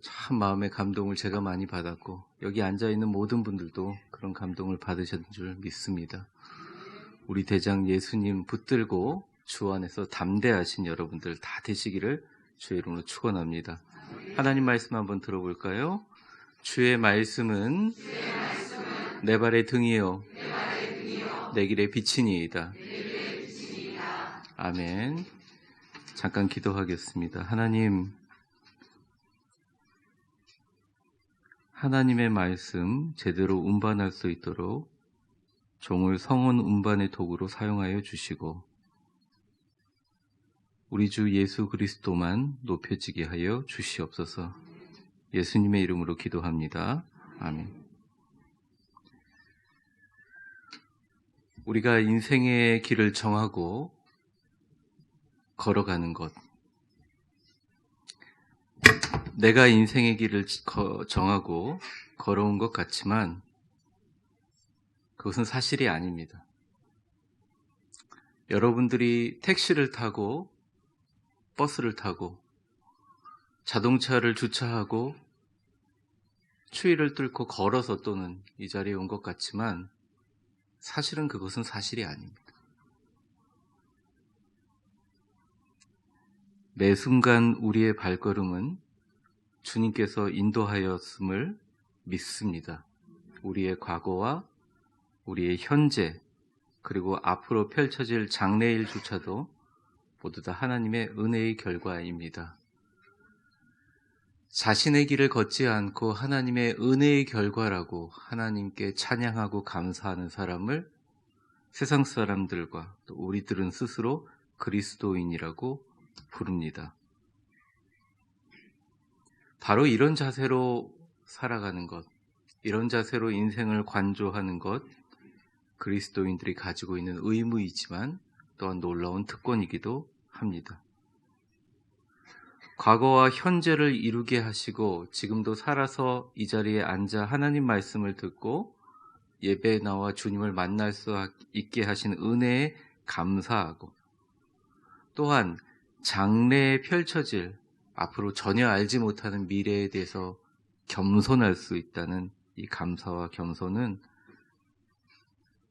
참 마음의 감동을 제가 많이 받았고 여기 앉아있는 모든 분들도 그런 감동을 받으셨는 줄 믿습니다. 우리 대장 예수님 붙들고 주 안에서 담대하신 여러분들 다 되시기를 주의 이름으로 축원합니다. 하나님 말씀 한번 들어볼까요? 주의 말씀은 내 발의 등이요 내 길의 빛이니이다. 아멘. 잠깐 기도하겠습니다. 하나님의 말씀 제대로 운반할 수 있도록 종을 성원 운반의 도구로 사용하여 주시고 우리 주 예수 그리스도만 높여지게 하여 주시옵소서. 예수님의 이름으로 기도합니다. 아멘. 우리가 인생의 길을 정하고 걸어가는 것, 내가 인생의 길을 정하고 걸어온 것 같지만 그것은 사실이 아닙니다. 여러분들이 택시를 타고 버스를 타고 자동차를 주차하고 추위를 뚫고 걸어서 또는 이 자리에 온 것 같지만 사실은 그것은 사실이 아닙니다. 매 순간 우리의 발걸음은 주님께서 인도하였음을 믿습니다. 우리의 과거와 우리의 현재 그리고 앞으로 펼쳐질 장래일조차도 모두 다 하나님의 은혜의 결과입니다. 자신의 길을 걷지 않고 하나님의 은혜의 결과라고 하나님께 찬양하고 감사하는 사람을 세상 사람들과 또 우리들은 스스로 그리스도인이라고 부릅니다. 바로 이런 자세로 살아가는 것, 이런 자세로 인생을 관조하는 것, 그리스도인들이 가지고 있는 의무이지만 또한 놀라운 특권이기도 합니다. 과거와 현재를 이루게 하시고 지금도 살아서 이 자리에 앉아 하나님 말씀을 듣고 예배에 나와 주님을 만날 수 있게 하신 은혜에 감사하고 또한 장래에 펼쳐질 앞으로 전혀 알지 못하는 미래에 대해서 겸손할 수 있다는 이 감사와 겸손은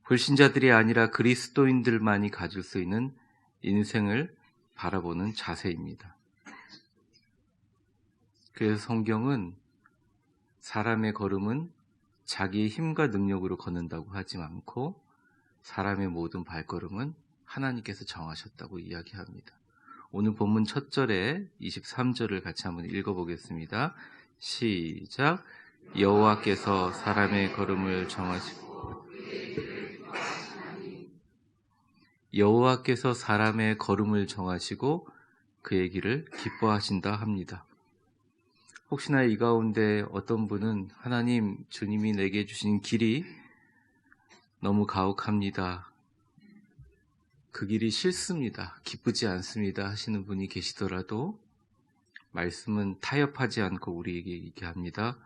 불신자들이 아니라 그리스도인들만이 가질 수 있는 인생을 바라보는 자세입니다. 그래서 성경은 사람의 걸음은 자기의 힘과 능력으로 걷는다고 하지 않고 사람의 모든 발걸음은 하나님께서 정하셨다고 이야기합니다. 오늘 본문 첫 절에 23절을 같이 한번 읽어보겠습니다. 시작. 여호와께서 사람의 걸음을 정하시고 여호와께서 사람의 걸음을 정하시고 그의 길을 기뻐하신다 합니다. 혹시나 이 가운데 어떤 분은 하나님, 주님이 내게 주신 길이 너무 가혹합니다. 그 길이 싫습니다. 기쁘지 않습니다. 하시는 분이 계시더라도 말씀은 타협하지 않고 우리에게 얘기합니다.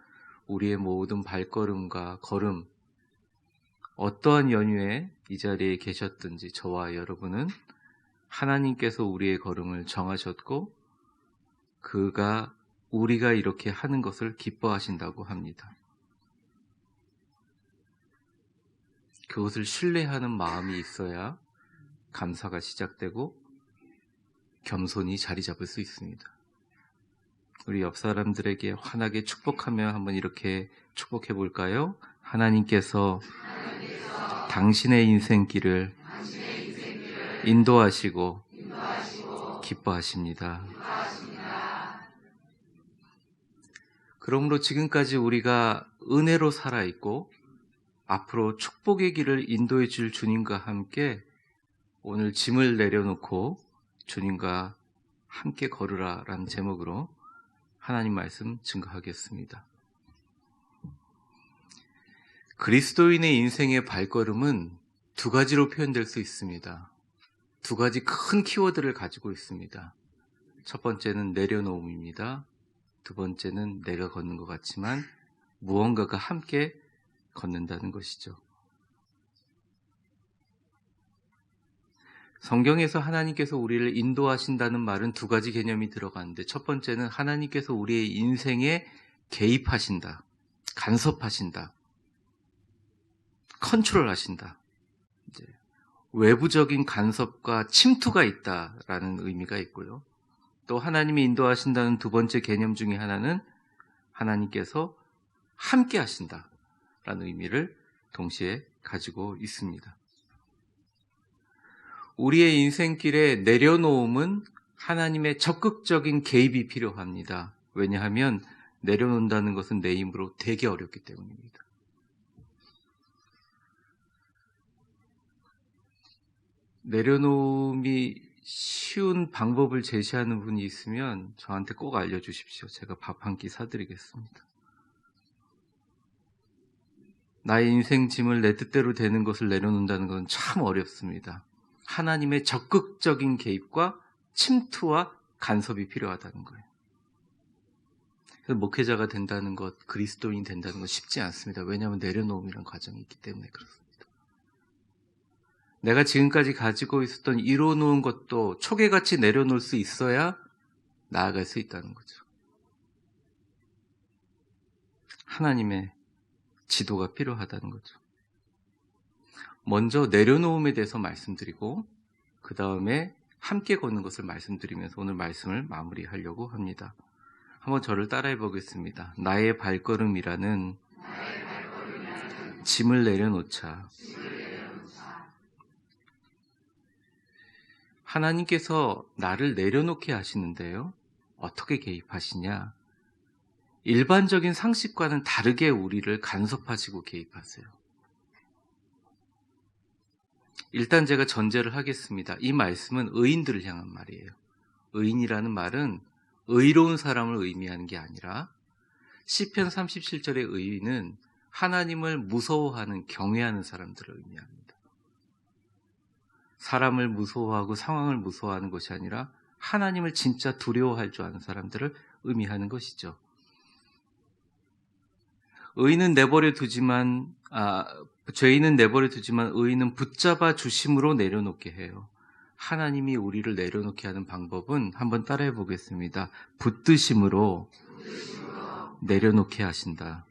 우리의 모든 발걸음과 걸음, 어떠한 연유에 이 자리에 계셨든지 저와 여러분은 하나님께서 우리의 걸음을 정하셨고 우리가 이렇게 하는 것을 기뻐하신다고 합니다. 그것을 신뢰하는 마음이 있어야 감사가 시작되고 겸손히 자리 잡을 수 있습니다. 우리 옆 사람들에게 환하게 축복하며 한번 이렇게 축복해 볼까요? 하나님께서 당신의 인생길을 인도하시고 기뻐하십니다. 그러므로 지금까지 우리가 은혜로 살아있고 앞으로 축복의 길을 인도해 줄 주님과 함께 오늘 짐을 내려놓고 주님과 함께 걸으라 라는 제목으로 하나님 말씀 증거하겠습니다. 그리스도인의 인생의 발걸음은 두 가지로 표현될 수 있습니다. 두 가지 큰 키워드를 가지고 있습니다. 첫 번째는 내려놓음입니다. 두 번째는 내가 걷는 것 같지만 무언가가 함께 걷는다는 것이죠. 성경에서 하나님께서 우리를 인도하신다는 말은 두 가지 개념이 들어가는데 첫 번째는 하나님께서 우리의 인생의 개입하신다, 간섭하신다, 컨트롤하신다. 이제 외부적인 간섭과 침투가 있다라는 의미가 있고요. 또 하나님이 인도하신다는 두 번째 개념 중에 하나는 하나님께서 함께 하신다라는 의미를 동시에 가지고 있습니다. 우리의 인생길에 내려놓음은 하나님의 적극적인 개입이 필요합니다. 왜냐하면 내려놓는다는 것은 내 힘으로 되게 어렵기 때문입니다. 내려놓음이 쉬운 방법을 제시하는 분이 있으면 저한테 꼭 알려주십시오. 제가 밥 한 끼 사드리겠습니다. 나의 인생 짐을 내 뜻대로 되는 것을 내려놓는다는 것은 참 어렵습니다. 하나님의 적극적인 개입과 침투와 간섭이 필요하다는 거예요. 그래서 목회자가 된다는 것, 그리스도인이 된다는 것 쉽지 않습니다. 왜냐하면 내려놓음이라는 과정이 있기 때문에 그렇습니다. 내가 지금까지 가지고 있었던 이뤄놓은 것도 초계같이 내려놓을 수 있어야 나아갈 수 있다는 거죠. 하나님의 지도가 필요하다는 거죠. 먼저 내려놓음에 대해서 말씀드리고 그 다음에 함께 걷는 것을 말씀드리면서 오늘 말씀을 마무리하려고 합니다. 한번 저를 따라해 보겠습니다. 나의 발걸음이라는 짐을 내려놓자. 하나님께서 나를 내려놓게 하시는데요. 어떻게 개입하시냐? 일반적인 상식과는 다르게 우리를 간섭하시고 개입하세요. 일단 제가 전제를 하겠습니다. 이 말씀은 의인들을 향한 말이에요. 의인이라는 말은 의로운 사람을 의미하는 게 아니라 시편 37절의 의인은 하나님을 무서워하는 경외하는 사람들을 의미합니다. 사람을 무서워하고 상황을 무서워하는 것이 아니라 하나님을 진짜 두려워할 줄 아는 사람들을 의미하는 것이죠. 의인은 내버려 두지만 죄인은 내버려 두지만 의인은 붙잡아 주심으로 내려놓게 해요. 하나님이 우리를 내려놓게 하는 방법은 한번 따라해 보겠습니다. 붙드심으로 내려놓게 하신다.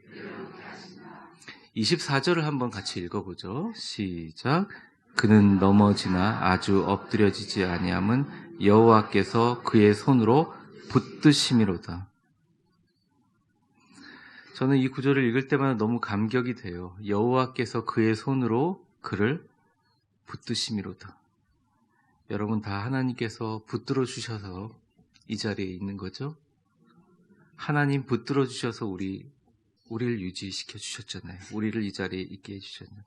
24절을 한번 같이 읽어보죠. 시작. 그는 넘어지나 아주 엎드려지지 아니함은 여호와께서 그의 손으로 붙드심이로다. 저는 이 구절을 읽을 때마다 너무 감격이 돼요. 여호와께서 그의 손으로 그를 붙드심이로다. 여러분 다 하나님께서 붙들어 주셔서 이 자리에 있는 거죠? 하나님 붙들어 주셔서 우리를 유지시켜 주셨잖아요. 우리를 이 자리에 있게 해주셨잖아요.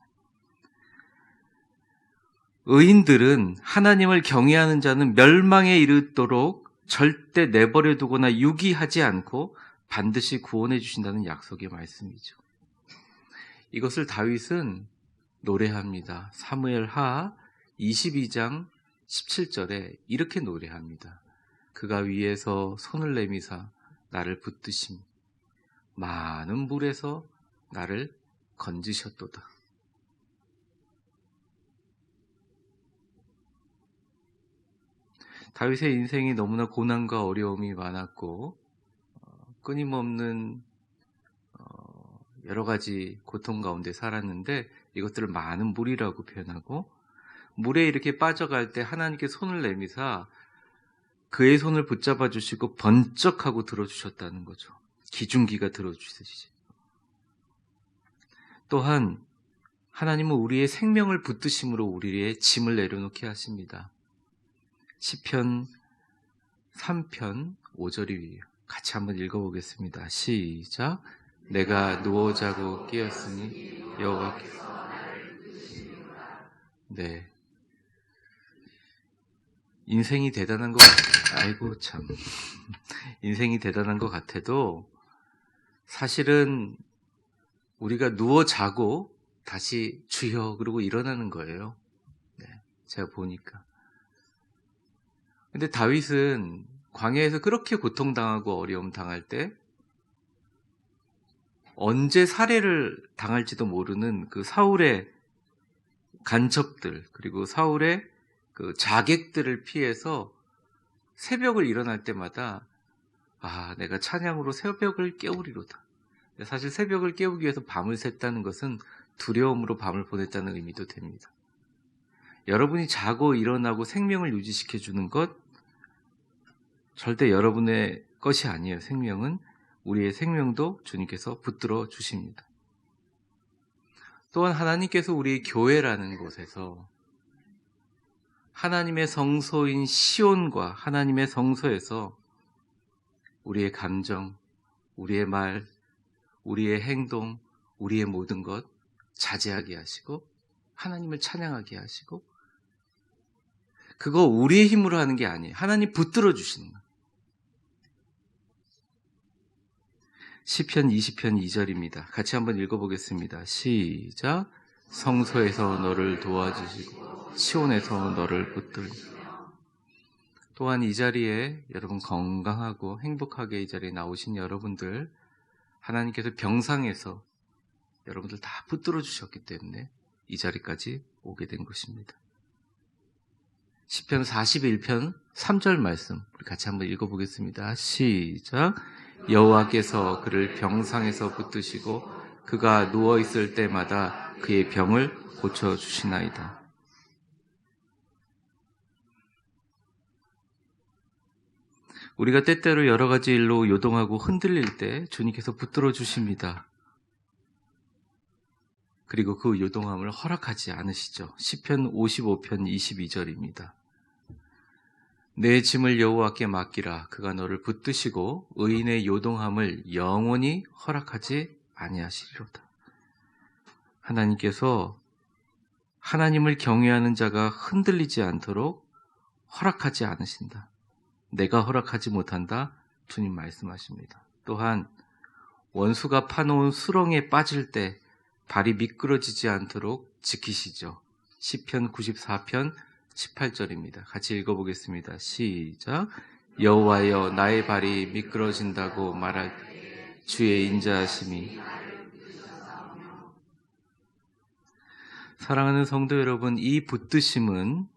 의인들은 하나님을 경외하는 자는 멸망에 이르도록 절대 내버려 두거나 유기하지 않고 반드시 구원해 주신다는 약속의 말씀이죠. 이것을 다윗은 노래합니다. 사무엘하 22장 17절에 이렇게 노래합니다. 그가 위에서 손을 내미사 나를 붙드심 많은 물에서 나를 건지셨도다. 다윗의 인생이 너무나 고난과 어려움이 많았고 끊임없는 여러 가지 고통 가운데 살았는데 이것들을 많은 물이라고 표현하고 물에 이렇게 빠져갈 때 하나님께 손을 내미사 그의 손을 붙잡아 주시고 번쩍하고 들어주셨다는 거죠. 기중기가 들어주시지. 또한 하나님은 우리의 생명을 붙드심으로 우리의 짐을 내려놓게 하십니다. 시편 3편 5절이 같이 한번 읽어보겠습니다. 시작. 내가 누워 자고 깨었으니 여호와께서 네. 인생이 대단한 것 아이고 참 인생이 대단한 것 같아도 사실은 우리가 누워 자고 다시 주여 그러고 일어나는 거예요. 네, 제가 보니까. 근데 다윗은 광야에서 그렇게 고통당하고 어려움 당할 때 언제 살해를 당할지도 모르는 그 사울의 간첩들 그리고 사울의 그 자객들을 피해서 새벽을 일어날 때마다 내가 찬양으로 새벽을 깨우리로다. 사실 새벽을 깨우기 위해서 밤을 샜다는 것은 두려움으로 밤을 보냈다는 의미도 됩니다. 여러분이 자고 일어나고 생명을 유지시켜주는 것 절대 여러분의 것이 아니에요. 생명은 우리의 생명도 주님께서 붙들어 주십니다. 또한 하나님께서 우리 교회라는 곳에서 하나님의 성소인 시온과 하나님의 성소에서 우리의 감정, 우리의 말, 우리의 행동, 우리의 모든 것 자제하게 하시고 하나님을 찬양하게 하시고 그거 우리의 힘으로 하는 게 아니에요. 하나님 붙들어 주시는 거예요. 시편 20편 2절입니다. 같이 한번 읽어보겠습니다. 시작. 성소에서 너를 도와주시고 시온에서 너를 붙들고. 또한 이 자리에 여러분 건강하고 행복하게 이 자리에 나오신 여러분들 하나님께서 병상에서 여러분들 다 붙들어 주셨기 때문에 이 자리까지 오게 된 것입니다. 시편 41편 3절 말씀 우리 같이 한번 읽어보겠습니다. 시작. 여호와께서 그를 병상에서 붙드시고 그가 누워있을 때마다 그의 병을 고쳐주시나이다. 우리가 때때로 여러 가지 일로 요동하고 흔들릴 때 주님께서 붙들어 주십니다. 그리고 그 요동함을 허락하지 않으시죠. 시편 55편 22절입니다. 내 짐을 여호와께 맡기라. 그가 너를 붙드시고 의인의 요동함을 영원히 허락하지 아니하시리로다. 하나님께서 하나님을 경외하는 자가 흔들리지 않도록 허락하지 않으신다. 내가 허락하지 못한다. 주님 말씀하십니다. 또한 원수가 파놓은 수렁에 빠질 때 발이 미끄러지지 않도록 지키시죠. 시편 94편 18절입니다. 같이 읽어보겠습니다. 시작. 여호와여 나의 발이 미끄러진다고 말할 때 주의 인자하심이. 사랑하는 성도 여러분, 이 붙드심은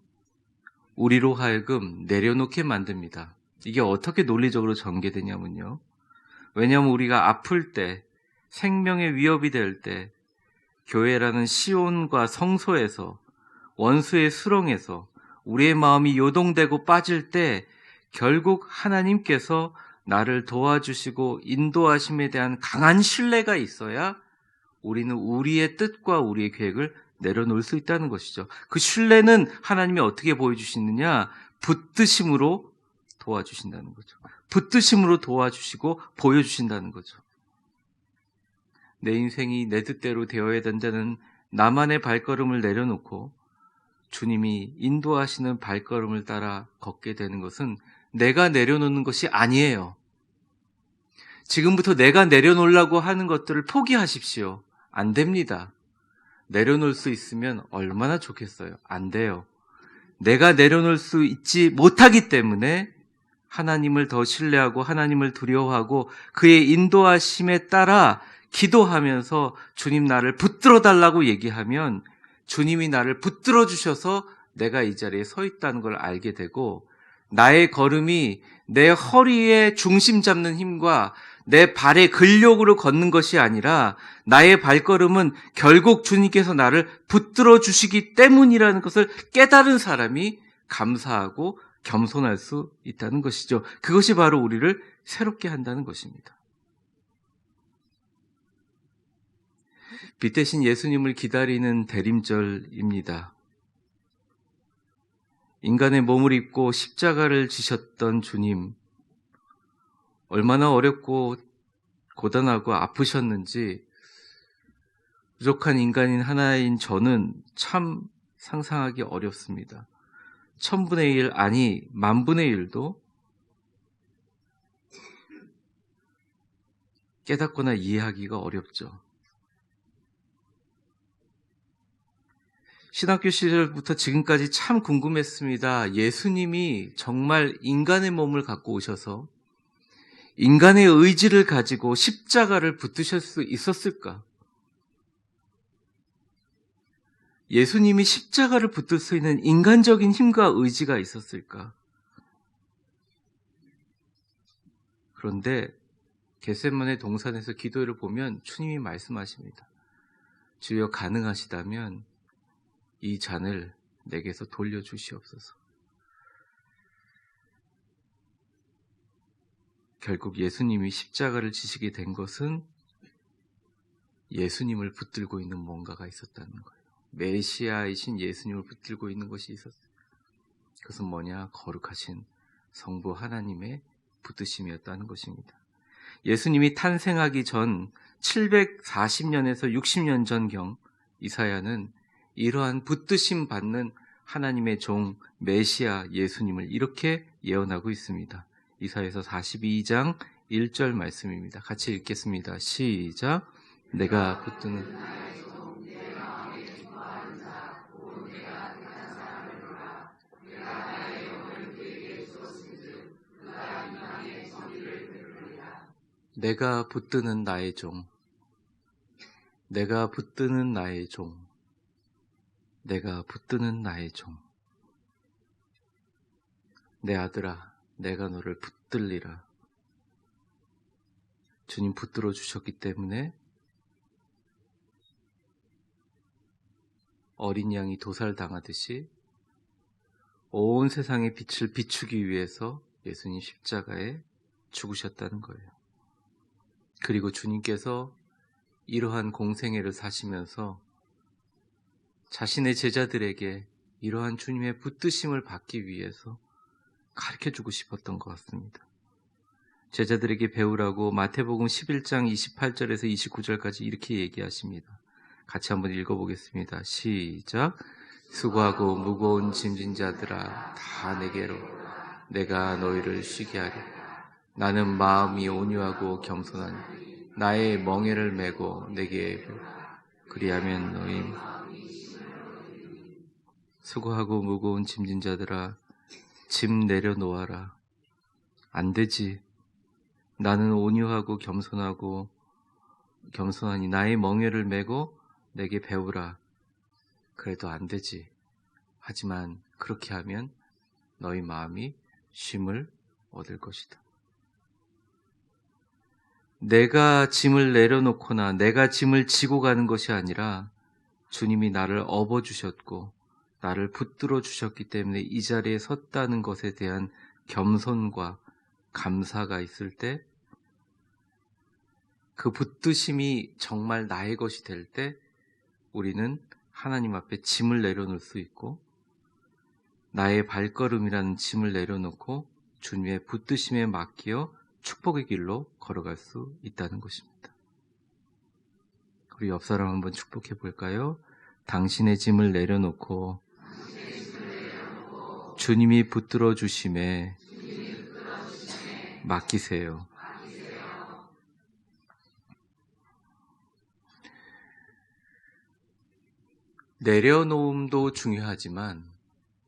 우리로 하여금 내려놓게 만듭니다. 이게 어떻게 논리적으로 전개되냐면요. 왜냐하면 우리가 아플 때, 생명의 위협이 될 때 교회라는 시온과 성소에서 원수의 수렁에서 우리의 마음이 요동되고 빠질 때 결국 하나님께서 나를 도와주시고 인도하심에 대한 강한 신뢰가 있어야 우리는 우리의 뜻과 우리의 계획을 내려놓을 수 있다는 것이죠. 그 신뢰는 하나님이 어떻게 보여주시느냐? 붙드심으로 도와주신다는 거죠. 붙드심으로 도와주시고 보여주신다는 거죠. 내 인생이 내 뜻대로 되어야 된다는 나만의 발걸음을 내려놓고 주님이 인도하시는 발걸음을 따라 걷게 되는 것은 내가 내려놓는 것이 아니에요. 지금부터 내가 내려놓으려고 하는 것들을 포기하십시오. 안 됩니다. 내려놓을 수 있으면 얼마나 좋겠어요. 안 돼요. 내가 내려놓을 수 있지 못하기 때문에 하나님을 더 신뢰하고 하나님을 두려워하고 그의 인도하심에 따라 기도하면서 주님 나를 붙들어 달라고 얘기하면 주님이 나를 붙들어 주셔서 내가 이 자리에 서 있다는 걸 알게 되고 나의 걸음이 내 허리에 중심 잡는 힘과 내 발의 근력으로 걷는 것이 아니라 나의 발걸음은 결국 주님께서 나를 붙들어 주시기 때문이라는 것을 깨달은 사람이 감사하고 겸손할 수 있다는 것이죠. 그것이 바로 우리를 새롭게 한다는 것입니다. 빛 대신 예수님을 기다리는 대림절입니다. 인간의 몸을 입고 십자가를 지셨던 주님, 얼마나 어렵고 고단하고 아프셨는지 부족한 인간인 하나인 저는 참 상상하기 어렵습니다. 1000분의 1 아니 만분의 1도 깨닫거나 이해하기가 어렵죠. 신학교 시절부터 지금까지 참 궁금했습니다. 예수님이 정말 인간의 몸을 갖고 오셔서 인간의 의지를 가지고 십자가를 붙드실 수 있었을까? 예수님이 십자가를 붙들 수 있는 인간적인 힘과 의지가 있었을까? 그런데 겟세마네 동산에서 기도를 보면 주님이 말씀하십니다. 주여 가능하시다면 이 잔을 내게서 돌려주시옵소서. 결국 예수님이 십자가를 지시게 된 것은 예수님을 붙들고 있는 뭔가가 있었다는 거예요. 메시아이신 예수님을 붙들고 있는 것이 있었어요. 그것은 뭐냐? 거룩하신 성부 하나님의 붙드심이었다는 것입니다. 예수님이 탄생하기 전 740년에서 60년 전경 이사야는 이러한 붙드심 받는 하나님의 종 메시아 예수님을 이렇게 예언하고 있습니다. 이사야서 42장 1절 말씀입니다. 같이 읽겠습니다. 시작. 내가 붙드는 내가 붙드는 나의 종, 내가 붙드는 나의 종, 내가 붙드는 나의 종. 내 아들아, 내가 너를 붙들리라. 주님 붙들어 주셨기 때문에 어린 양이 도살당하듯이 온 세상의 빛을 비추기 위해서 예수님 십자가에 죽으셨다는 거예요. 그리고 주님께서 이러한 공생애를 사시면서 자신의 제자들에게 이러한 주님의 붙드심을 받기 위해서 가르쳐주고 싶었던 것 같습니다. 제자들에게 배우라고 마태복음 11장 28절에서 29절까지 이렇게 얘기하십니다. 같이 한번 읽어보겠습니다. 시작. 수고하고 무거운 짐진 자들아 다 내게로 내가 너희를 쉬게 하리라. 나는 마음이 온유하고 겸손하니 나의 멍에를 메고 내게 그리하면 너희 수고하고 무거운 짐진 자들아 짐 내려놓아라. 안 되지. 나는 온유하고 겸손하니 나의 멍에를 메고 내게 배우라. 그래도 안 되지. 하지만 그렇게 하면 너희 마음이 쉼을 얻을 것이다. 내가 짐을 내려놓거나 내가 짐을 지고 가는 것이 아니라 주님이 나를 업어주셨고 나를 붙들어 주셨기 때문에 이 자리에 섰다는 것에 대한 겸손과 감사가 있을 때, 그 붙드심이 정말 나의 것이 될 때 우리는 하나님 앞에 짐을 내려놓을 수 있고 나의 발걸음이라는 짐을 내려놓고 주님의 붙드심에 맡겨 축복의 길로 걸어갈 수 있다는 것입니다. 우리 옆 사람 한번 축복해 볼까요? 당신의 짐을 내려놓고 주님이 붙들어 주심에 맡기세요. 내려놓음도 중요하지만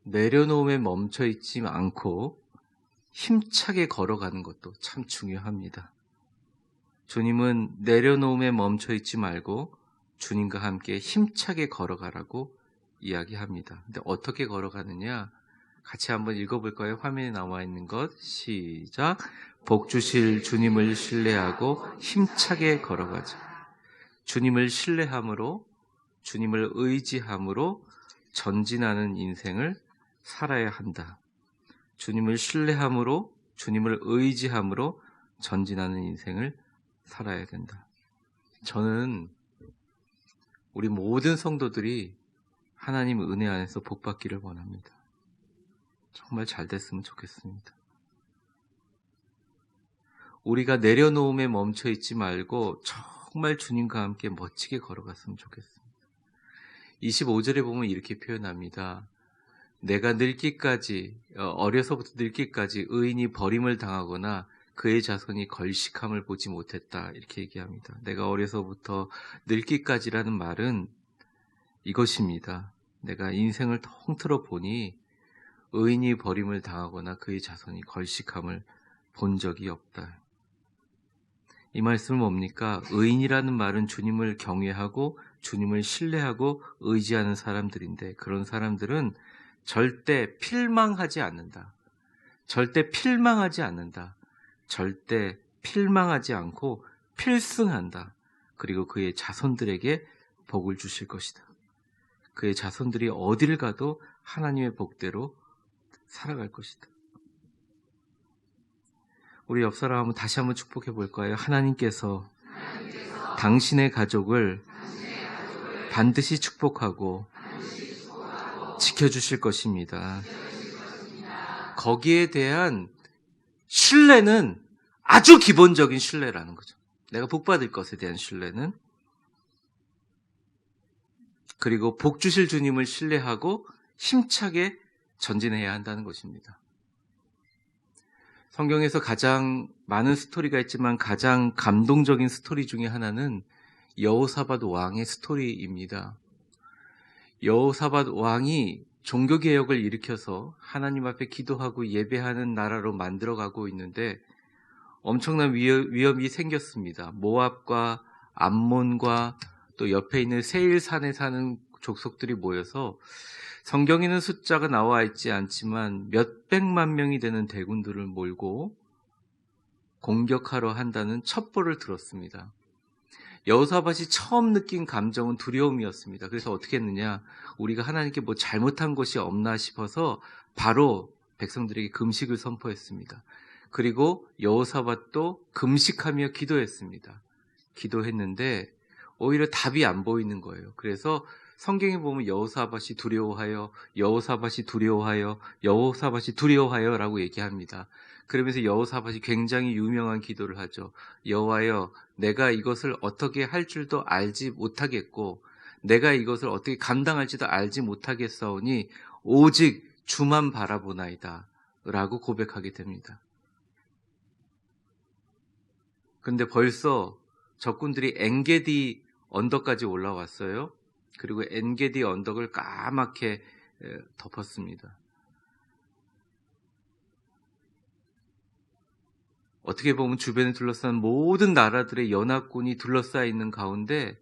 내려놓음에 멈춰 있지 않고 힘차게 걸어가는 것도 참 중요합니다. 주님은 내려놓음에 멈춰 있지 말고 주님과 함께 힘차게 걸어가라고 이야기합니다. 근데 어떻게 걸어가느냐? 같이 한번 읽어볼까요? 화면에 나와 있는 것. 시작. 복 주실 주님을 신뢰하고 힘차게 걸어가자. 주님을 신뢰함으로, 주님을 의지함으로 전진하는 인생을 살아야 한다. 주님을 신뢰함으로, 주님을 의지함으로 전진하는 인생을 살아야 된다. 저는 우리 모든 성도들이 하나님 은혜 안에서 복받기를 원합니다. 정말 잘 됐으면 좋겠습니다. 우리가 내려놓음에 멈춰 있지 말고 정말 주님과 함께 멋지게 걸어갔으면 좋겠습니다. 25절에 보면 이렇게 표현합니다. 내가 늙기까지, 어려서부터 늙기까지 의인이 버림을 당하거나 그의 자손이 걸식함을 보지 못했다. 이렇게 얘기합니다. 내가 어려서부터 늙기까지라는 말은 이것입니다. 내가 인생을 통틀어 보니 의인이 버림을 당하거나 그의 자손이 걸식함을 본 적이 없다. 이 말씀은 뭡니까? 의인이라는 말은 주님을 경외하고 주님을 신뢰하고 의지하는 사람들인데, 그런 사람들은 절대 필망하지 않는다. 절대 필망하지 않는다. 절대 필망하지 않고 필승한다. 그리고 그의 자손들에게 복을 주실 것이다. 그의 자손들이 어디를 가도 하나님의 복대로 살아갈 것이다. 우리 옆 사람 한번 다시 한번 축복해 볼까요? 하나님께서 당신의 가족을 반드시 축복하고 지켜주실 것입니다. 거기에 대한 신뢰는 아주 기본적인 신뢰라는 거죠. 내가 복받을 것에 대한 신뢰는. 그리고 복 주실 주님을 신뢰하고 힘차게 전진해야 한다는 것입니다. 성경에서 가장 많은 스토리가 있지만 가장 감동적인 스토리 중에 하나는 여호사밧 왕의 스토리입니다. 여호사밧 왕이 종교개혁을 일으켜서 하나님 앞에 기도하고 예배하는 나라로 만들어가고 있는데 엄청난 위험이 생겼습니다. 모압과 암몬과 또 옆에 있는 세일산에 사는 족속들이 모여서 성경에는 숫자가 나와 있지 않지만 몇백만 명이 되는 대군들을 몰고 공격하러 한다는 첩보를 들었습니다. 여호사밧이 처음 느낀 감정은 두려움이었습니다. 그래서 어떻게 했느냐, 우리가 하나님께 뭐 잘못한 것이 없나 싶어서 바로 백성들에게 금식을 선포했습니다. 그리고 여호사밧도 금식하며 기도했습니다. 기도했는데 오히려 답이 안 보이는 거예요. 그래서 성경에 보면 여호사밧이 두려워하여, 여호사밧이 두려워하여, 여호사밧이 두려워하여라고 얘기합니다. 그러면서 여호사밧이 굉장히 유명한 기도를 하죠. 여호와여, 내가 이것을 어떻게 할 줄도 알지 못하겠고 내가 이것을 어떻게 감당할지도 알지 못하겠사오니 오직 주만 바라보나이다 라고 고백하게 됩니다. 근데 벌써 적군들이 엔게디 언덕까지 올라왔어요. 그리고 엔게디 언덕을 까맣게 덮었습니다. 어떻게 보면 주변에 둘러싼 모든 나라들의 연합군이 둘러싸여 있는 가운데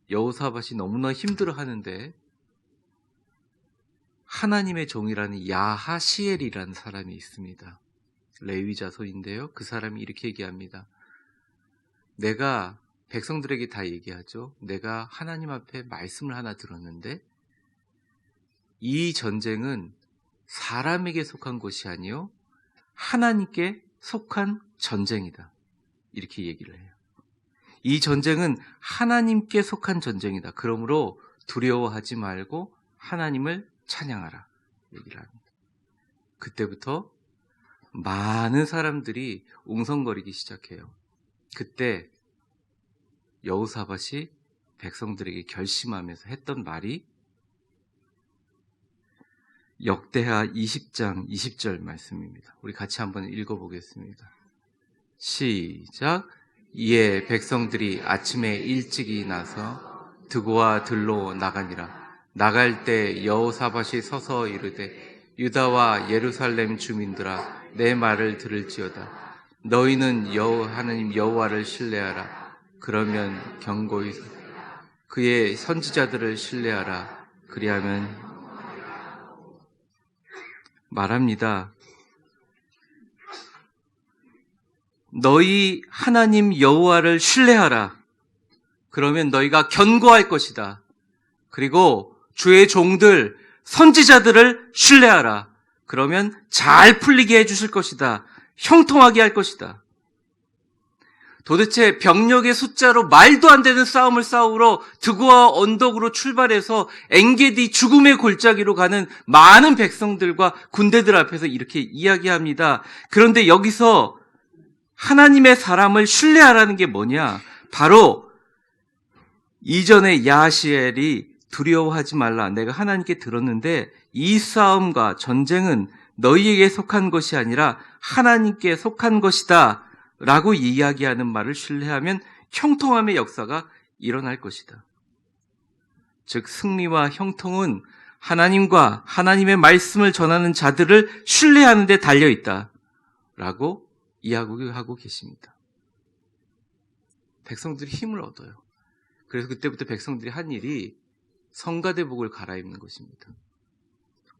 여호사밧이 너무나 힘들어하는데 하나님의 종이라는 야하시엘이라는 사람이 있습니다. 레위 자손인데요. 그 사람이 이렇게 얘기합니다. 내가 백성들에게 다 얘기하죠. 내가 하나님 앞에 말씀을 하나 들었는데 이 전쟁은 사람에게 속한 것이 아니요 하나님께 속한 전쟁이다. 이렇게 얘기를 해요. 이 전쟁은 하나님께 속한 전쟁이다. 그러므로 두려워하지 말고 하나님을 찬양하라. 얘기를 합니다. 그때부터 많은 사람들이 웅성거리기 시작해요. 그때 여호사밧이 백성들에게 결심하면서 했던 말이 역대하 20장 20절 말씀입니다. 우리 같이 한번 읽어보겠습니다. 시작. 이에 백성들이 아침에 일찍이 나서 드고와 들로 나가니라. 나갈 때 여호사밧이 서서 이르되 유다와 예루살렘 주민들아 내 말을 들을지어다. 너희는 하나님 여호와를 신뢰하라. 그러면 견고히 그의 선지자들을 신뢰하라. 그리하면 말합니다. 너희 하나님 여호와를 신뢰하라. 그러면 너희가 견고할 것이다. 그리고 주의 종들 선지자들을 신뢰하라. 그러면 잘 풀리게 해주실 것이다. 형통하게 할 것이다. 도대체 병력의 숫자로 말도 안 되는 싸움을 싸우러 드고아 언덕으로 출발해서 엔게디 죽음의 골짜기로 가는 많은 백성들과 군대들 앞에서 이렇게 이야기합니다. 그런데 여기서 하나님의 사람을 신뢰하라는 게 뭐냐? 바로 이전에 야하시엘이 두려워하지 말라. 내가 하나님께 들었는데 이 싸움과 전쟁은 너희에게 속한 것이 아니라 하나님께 속한 것이다. 라고 이야기하는 말을 신뢰하면 형통함의 역사가 일어날 것이다. 즉 승리와 형통은 하나님과 하나님의 말씀을 전하는 자들을 신뢰하는 데 달려있다. 라고 이야기하고 계십니다. 백성들이 힘을 얻어요. 그래서 그때부터 백성들이 한 일이 성가대복을 갈아입는 것입니다.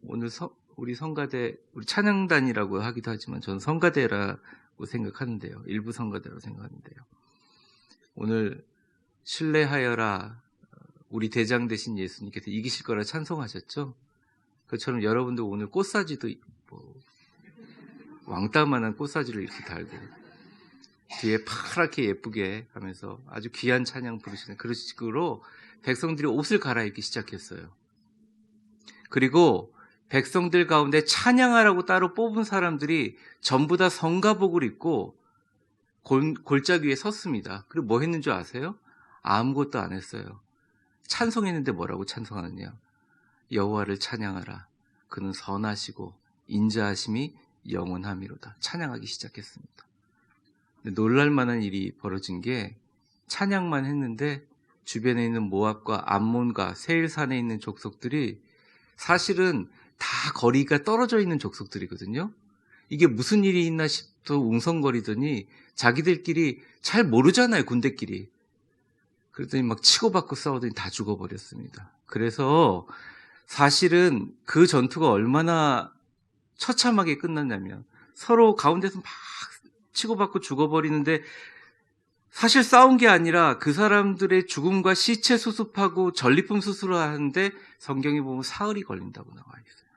오늘 우리 성가대, 우리 찬양단이라고 하기도 하지만 저는 성가대라고 생각하는데요. 일부 성가대로 생각하는데요. 오늘 신뢰하여라, 우리 대장 되신 예수님께서 이기실 거라 찬송하셨죠? 그처럼 여러분도 오늘 꽃사지도 왕따만한 꽃사지를 이렇게 달고 뒤에 파랗게 예쁘게 하면서 아주 귀한 찬양 부르시는 그런 식으로 백성들이 옷을 갈아입기 시작했어요. 그리고 백성들 가운데 찬양하라고 따로 뽑은 사람들이 전부 다 성가복을 입고 골짜기 위에 섰습니다. 그리고 뭐 했는 줄 아세요? 아무것도 안 했어요. 찬송했는데 뭐라고 찬송하느냐? 여호와를 찬양하라. 그는 선하시고 인자하심이 영원함이로다. 찬양하기 시작했습니다. 놀랄만한 일이 벌어진 게 찬양만 했는데 주변에 있는 모압과 암몬과 세일산에 있는 족속들이 사실은 다 거리가 떨어져 있는 족속들이거든요. 이게 무슨 일이 있나 싶어 웅성거리더니 자기들끼리 잘 모르잖아요, 군대끼리. 그랬더니 막 치고받고 싸우더니 다 죽어버렸습니다. 그래서 사실은 그 전투가 얼마나 처참하게 끝났냐면 서로 가운데서 막 치고받고 죽어버리는데 사실 싸운 게 아니라 그 사람들의 죽음과 시체 수습하고 전리품 수술을 하는데 성경에 보면 사흘이 걸린다고 나와 있어요.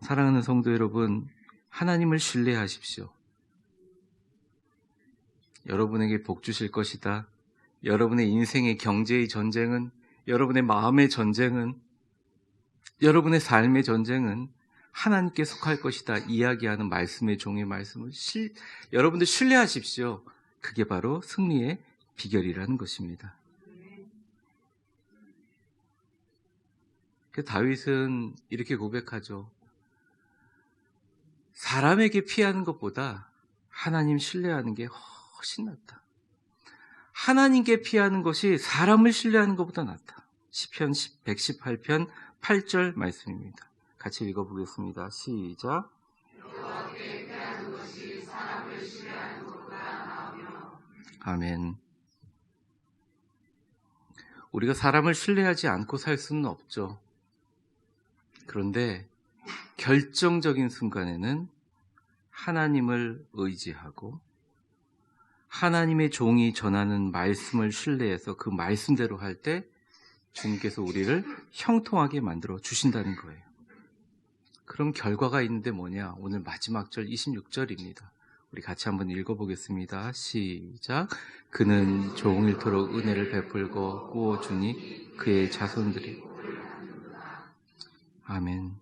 사랑하는 성도 여러분, 하나님을 신뢰하십시오. 여러분에게 복 주실 것이다. 여러분의 인생의 경제의 전쟁은, 여러분의 마음의 전쟁은, 여러분의 삶의 전쟁은 하나님께 속할 것이다 이야기하는 말씀의 종의 말씀을 여러분들 신뢰하십시오. 그게 바로 승리의 비결이라는 것입니다. 다윗은 이렇게 고백하죠. 사람에게 피하는 것보다 하나님 신뢰하는 게 훨씬 낫다. 하나님께 피하는 것이 사람을 신뢰하는 것보다 낫다. 시편 118편 8절 말씀입니다. 같이 읽어보겠습니다. 시작. 여호와께 피하는 것이 사람을 신뢰하는 것보다 나으며. 아멘. 우리가 사람을 신뢰하지 않고 살 수는 없죠. 그런데 결정적인 순간에는 하나님을 의지하고 하나님의 종이 전하는 말씀을 신뢰해서 그 말씀대로 할 때 주님께서 우리를 형통하게 만들어 주신다는 거예요. 그럼 결과가 있는데 뭐냐? 오늘 마지막 절 26절입니다. 우리 같이 한번 읽어보겠습니다. 시작. 그는 종일토록 은혜를 베풀고 꾸어주니 그의 자손들이. 아멘.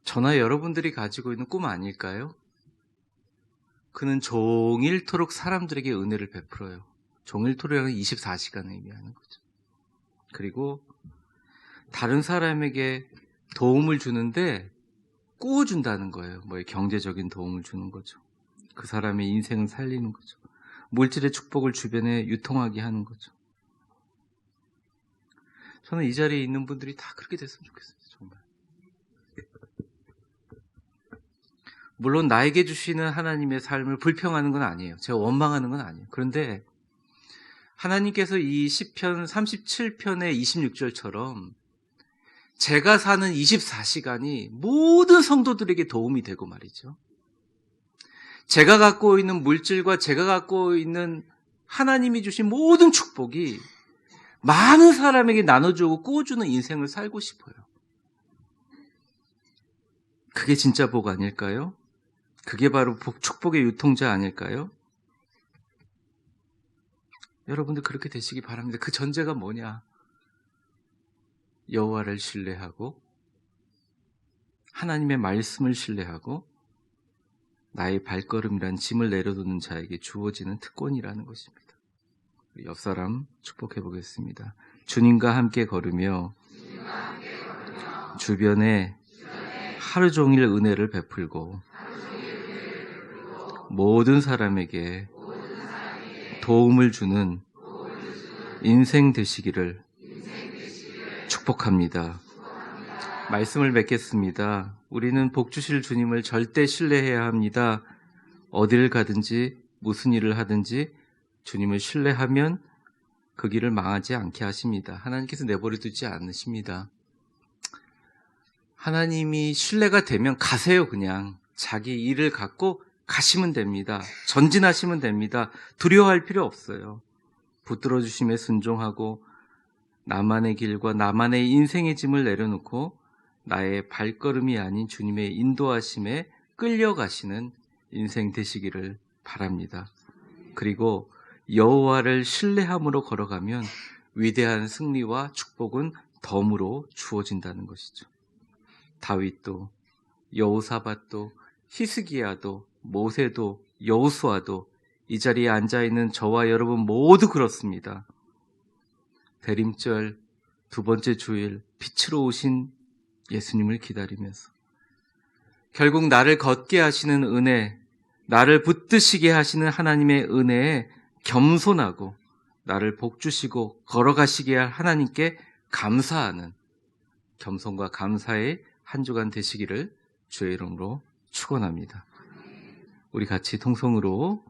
저나 여러분들이 가지고 있는 꿈 아닐까요? 그는 종일토록 사람들에게 은혜를 베풀어요. 종일토록은 24시간을 의미하는 거죠. 그리고 다른 사람에게 도움을 주는데 꾸어준다는 거예요. 경제적인 도움을 주는 거죠. 그 사람의 인생을 살리는 거죠. 물질의 축복을 주변에 유통하게 하는 거죠. 저는 이 자리에 있는 분들이 다 그렇게 됐으면 좋겠어요. 정말. 물론 나에게 주시는 하나님의 삶을 불평하는 건 아니에요. 제가 원망하는 건 아니에요. 그런데 하나님께서 이 시편 37편의 26절처럼 제가 사는 24시간이 모든 성도들에게 도움이 되고 말이죠. 제가 갖고 있는 물질과 제가 갖고 있는 하나님이 주신 모든 축복이 많은 사람에게 나눠주고 꾸어주는 인생을 살고 싶어요. 그게 진짜 복 아닐까요? 그게 바로 축복의 유통자 아닐까요? 여러분들 그렇게 되시기 바랍니다. 그 전제가 뭐냐? 여호와를 신뢰하고 하나님의 말씀을 신뢰하고 나의 발걸음이란 짐을 내려두는 자에게 주어지는 특권이라는 것입니다. 옆 사람 축복해 보겠습니다. 주님과 함께 걸으며 주변에 하루 종일 은혜를 베풀고 모든 사람에게 도움을 주는 인생 되시기를 축복합니다. 말씀을 맺겠습니다. 우리는 복 주실 주님을 절대 신뢰해야 합니다. 어디를 가든지 무슨 일을 하든지 주님을 신뢰하면 그 길을 망하지 않게 하십니다. 하나님께서 내버려 두지 않으십니다. 하나님이 신뢰가 되면 가세요. 그냥 자기 일을 갖고 가시면 됩니다. 전진하시면 됩니다. 두려워할 필요 없어요. 붙들어 주심에 순종하고 나만의 길과 나만의 인생의 짐을 내려놓고 나의 발걸음이 아닌 주님의 인도하심에 끌려가시는 인생 되시기를 바랍니다. 그리고 여호와를 신뢰함으로 걸어가면 위대한 승리와 축복은 덤으로 주어진다는 것이죠. 다윗도 여호사밧도 히스기야도 모세도 여호수아도 이 자리에 앉아있는 저와 여러분 모두 그렇습니다. 대림절 두 번째 주일 빛으로 오신 예수님을 기다리면서 결국 나를 걷게 하시는 은혜, 나를 붙드시게 하시는 하나님의 은혜에 겸손하고 나를 복주시고 걸어가시게 할 하나님께 감사하는 겸손과 감사의 한 주간 되시기를 주의 이름으로 축원합니다. 우리 같이 통성으로